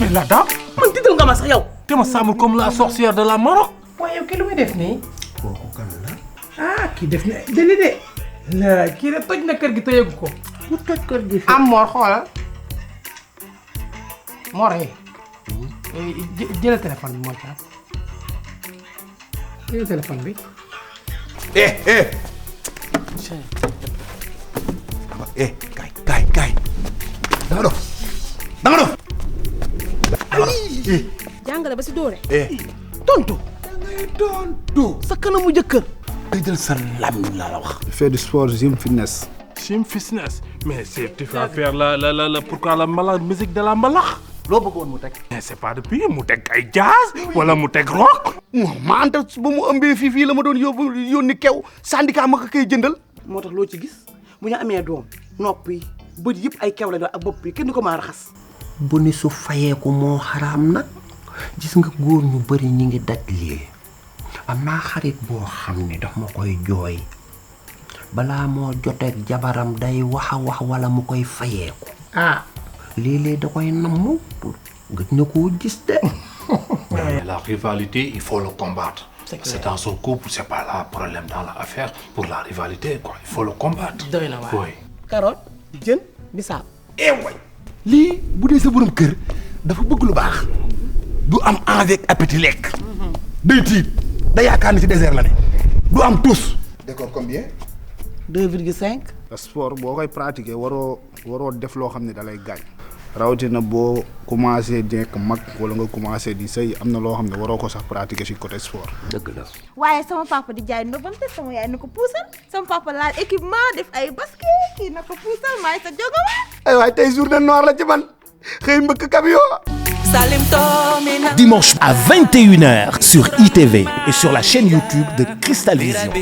Mais la dame, man tiital nga ma sax yow. tu me sembles comme la sorcière de la Maroc. waaye yow kii lu muy def nii. kooku kan la. ah kii def na deli de. la kii de toj na kër gi te yëgu ko. ku toj kër gi fi. am Mor xoolal. Mor jëlal téléphone bi moo ci am. jëlal téléphone bi. Kaay. danga dof. jàngale ba si dóore. tontu. dangay doon. sa kanamu jëkkër. nga jël sa lam laa la wax. Fais du sport, gym, fitness. Gym fitness. Mais c'est tu vas faire pourquoi la musique de la mbalax. loo bëggoon mu teg. Mais c'est pas depuis mu teg ay jazz wala mu teg rock. ma anta ba mu ëmbee fii la ma doon yónni kew syndicat ma ko koy jëndal. moo tax loo ci gis bu ñu amee doom nopp yi bët yëpp ay kew la doon ak bopp yi kenn du ko maa raxas. bu ni su fayeeku moo xaraam nag gis nga góor ñu bari ñi ngi daj lii am naa xarit boo xam ne daf ma koy jooy balaa moo joteeg jabaram day wax wala mu koy fayeeku. ah. léeg-léeg da koy namm gëj na koo gis de. Mais la rivalité, il faut le combattre. C'est dans son couple, c'est pas là problème dans l'affaire pour la rivalité, quoi. Il faut le combattre. doy na waay. Oui. carotte jën bisaab. way lii bu dee sa borom kër dafa bëgg lu baax du am envie ak appétit lekk day tiit da yaakaar ni ci désert la ne du am tous. D'accord combien. 2,5. sport boo koy pratiquer waroo def loo xam ne da lay gaañ. rawatina boo commencé nekk mag wala nga commencé di sëy am na loo xam ne waroo ko sax pratiquer ci côté sport. dëgg la. waaye sama papa di jaay nobante sama yaay na ko puusal sama papa laal équipement def ay basket kii na ko puusal maay sa jogawaat. ay waay tey journée noire la ci man xëy mbëkk camion. Dimanche à 21h sur ITV et sur la chaîne YouTube de Cristal Vision.